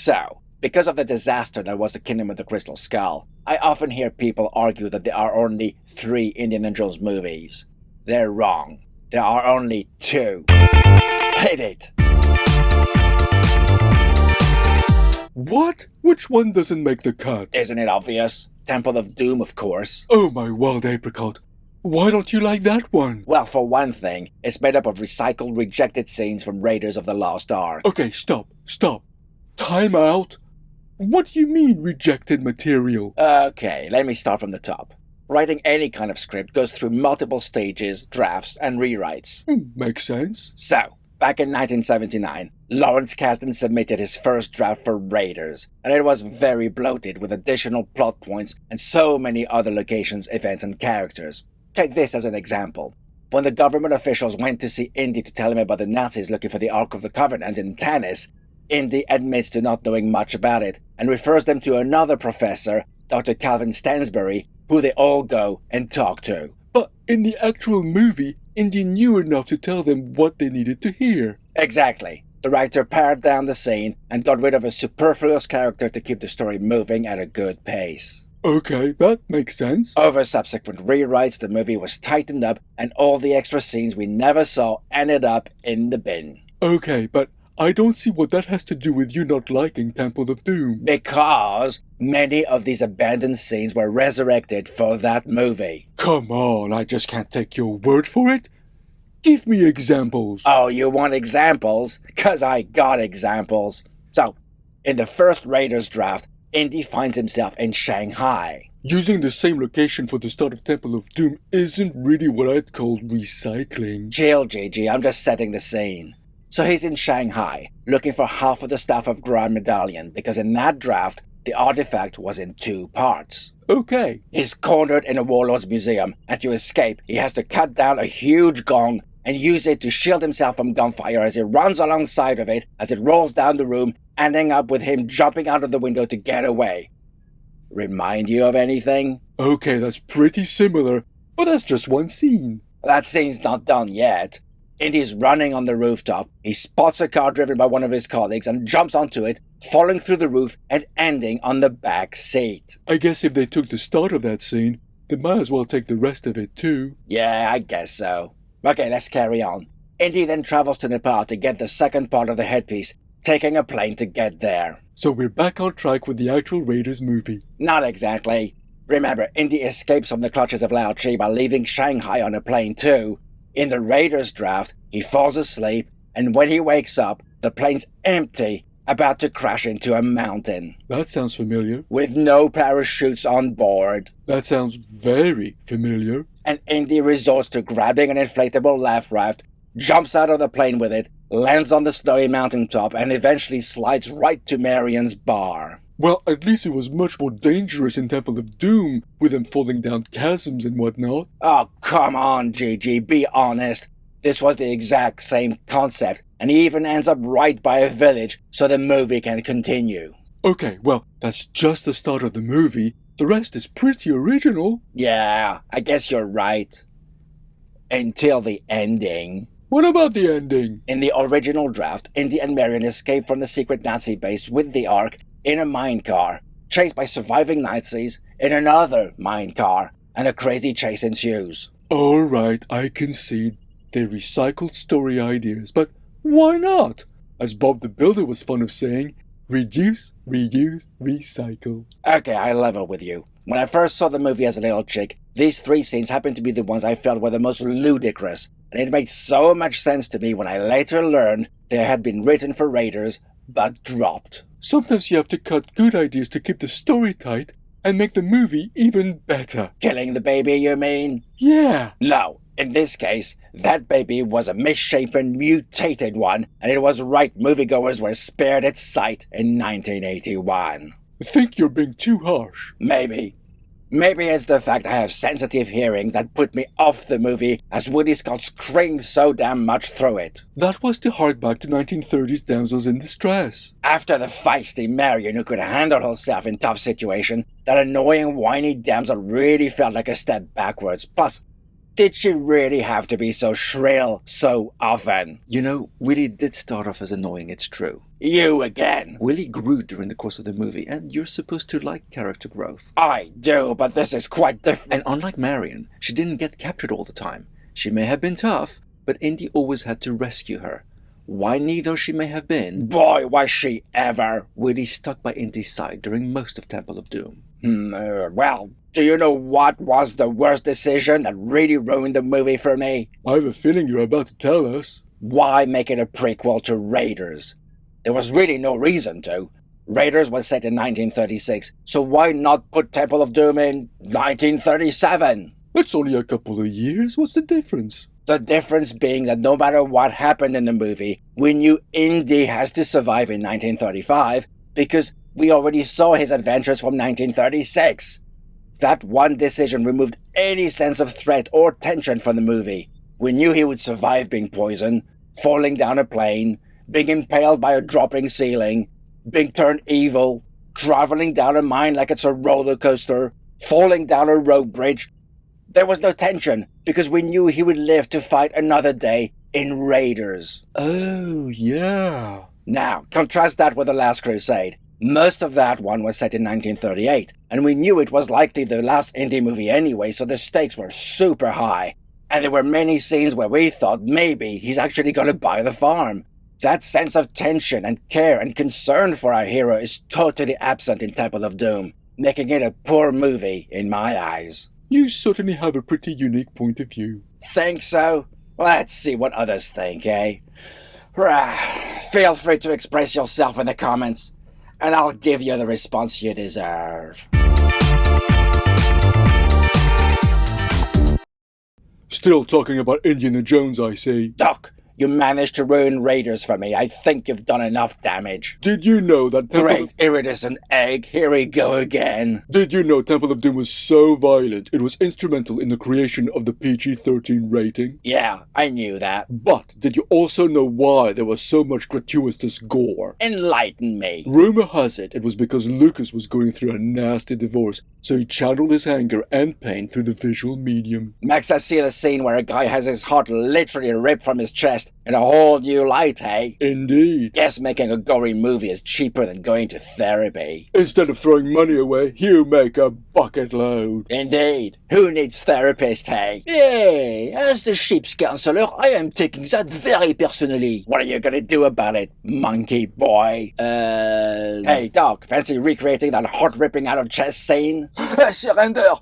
So, because of the disaster that was the Kingdom of the Crystal Skull, I often hear people argue that there are only 3 Indiana Jones movies. They're wrong. There are only 2. Hit it! What? Which one doesn't make the cut? Isn't it obvious? Temple of Doom, of course. Oh my wild apricot. Why don't you like that one? Well, for one thing, it's made up of recycled, rejected scenes from Raiders of the Lost Ark. Okay, stop. Time out. What do you mean, rejected material? Okay, let me start from the top. Writing any kind of script goes through multiple stages, drafts, and rewrites. Makes sense. So, back in 1979, Lawrence Kasdan submitted his first draft for Raiders, and it was very bloated with additional plot points and so many other locations, events, and characters. Take this as an example. When the government officials went to see Indy to tell him about the Nazis looking for the Ark of the Covenant in Tanis, Indy admits to not knowing much about it and refers them to another professor, Dr. Calvin Stansbury, who they all go and talk to. But in the actual movie, Indy knew enough to tell them what they needed to hear. Exactly. The writer pared down the scene and got rid of a superfluous character to keep the story moving at a good pace. Okay, that makes sense. Over subsequent rewrites, the movie was tightened up and all the extra scenes we never saw ended up in the bin. Okay, but I don't see what that has to do with you not liking Temple of Doom. Because many of these abandoned scenes were resurrected for that movie. Come on, I just can't take your word for it. Give me examples. Oh, you want examples? 'Cause I got examples. So, in the first Raiders draft, Indy finds himself in Shanghai. Using the same location for the start of Temple of Doom isn't really what I'd call recycling. Chill, Gigi, I'm just setting the scene. So he's in Shanghai, looking for half of the staff of Grand Medallion, because in that draft, the artifact was in 2 parts. Okay. He's cornered in a warlord's museum, and to escape, he has to cut down a huge gong and use it to shield himself from gunfire as he runs alongside of it as it rolls down the room, ending up with him jumping out of the window to get away. Remind you of anything? Okay, that's pretty similar, but that's just one scene. That scene's not done yet. Indy's running on the rooftop. He spots a car driven by one of his colleagues and jumps onto it, falling through the roof and ending on the back seat. I guess if they took the start of that scene, they might as well take the rest of it too. Yeah, I guess so. Okay, let's carry on. Indy then travels to Nepal to get the second part of the headpiece, taking a plane to get there. So we're back on track with the actual Raiders movie. Not exactly. Remember, Indy escapes from the clutches of Lao Chi by leaving Shanghai on a plane too. In the Raiders draft, he falls asleep, and when he wakes up, the plane's empty, about to crash into a mountain. That sounds familiar. With no parachutes on board. That sounds very familiar. And Indy resorts to grabbing an inflatable life raft, jumps out of the plane with it, lands on the snowy mountaintop, and eventually slides right to Marion's bar. Well, at least it was much more dangerous in Temple of Doom, with them falling down chasms and whatnot. Oh, come on, Gigi, be honest. This was the exact same concept, and he even ends up right by a village, so the movie can continue. Okay, well, that's just the start of the movie. The rest is pretty original. Yeah, I guess you're right. Until the ending. What about the ending? In the original draft, Indy and Marion escape from the secret Nazi base with the Ark in a mine car, chased by surviving Nazis in another mine car, and a crazy chase ensues. Alright, I concede. They recycled story ideas, but why not? As Bob the Builder was fond of saying, reduce, reuse, recycle. Okay, I level with you. When I first saw the movie as a little chick, these 3 scenes happened to be the ones I felt were the most ludicrous, and it made so much sense to me when I later learned they had been written for Raiders, but dropped. Sometimes you have to cut good ideas to keep the story tight and make the movie even better. Killing the baby, you mean? Yeah. No. In this case, that baby was a misshapen, mutated one, and it was right moviegoers were spared its sight in 1981. I think you're being too harsh. Maybe. Maybe it's the fact I have sensitive hearing that put me off the movie as Woody Scott screamed so damn much through it. That was to hark back to 1930s damsels in distress. After the feisty Marion who could handle herself in tough situations, that annoying whiny damsel really felt like a step backwards. Plus, did she really have to be so shrill so often? You know, Willie did start off as annoying, it's true. You again. Willie grew during the course of the movie, and you're supposed to like character growth. I do, but this is quite different. And unlike Marion, she didn't get captured all the time. She may have been tough, but Indy always had to rescue her. Whiny though she may have been, Boy, was she ever. Willie stuck by Indy's side during most of Temple of Doom. Well, do you know what was the worst decision that really ruined the movie for me? I have a feeling you're about to tell us. Why make it a prequel to Raiders? There was really no reason to. Raiders was set in 1936, so why not put Temple of Doom in 1937? It's only a couple of years. What's the difference? The difference being that no matter what happened in the movie, we knew Indy has to survive in 1935 because we already saw his adventures from 1936. That one decision removed any sense of threat or tension from the movie. We knew he would survive being poisoned, falling down a plane, being impaled by a dropping ceiling, being turned evil, traveling down a mine like it's a roller coaster, falling down a rope bridge. There was no tension because we knew he would live to fight another day in Raiders. Oh, yeah. Now, contrast that with The Last Crusade. Most of that one was set in 1938, and we knew it was likely the last Indy movie anyway, so the stakes were super high. And there were many scenes where we thought maybe he's actually going to buy the farm. That sense of tension and care and concern for our hero is totally absent in Temple of Doom, making it a poor movie in my eyes. You certainly have a pretty unique point of view. Think so? Let's see what others think, eh? Feel free to express yourself in the comments, and I'll give you the response you deserve. Still talking about Indiana Jones, I see. Doc, you managed to ruin Raiders for me. I think you've done enough damage. Did you know that Great iridescent egg, here we go again. Did you know Temple of Doom was so violent it was instrumental in the creation of the PG-13 rating? Yeah, I knew that. But did you also know why there was so much gratuitous gore? Enlighten me. Rumor has it was because Lucas was going through a nasty divorce, so he channeled his anger and pain through the visual medium. Max, I see the scene where a guy has his heart literally ripped from his chest in a whole new light, hey? Indeed. Guess making a gory movie is cheaper than going to therapy. Instead of throwing money away, you make a bucket load. Indeed. Who needs therapists, hey? Hey, as the ship's counselor, I am taking that very personally. What are you gonna do about it, monkey boy? Hey, Doc, fancy recreating that heart ripping out of chest scene? Surrender!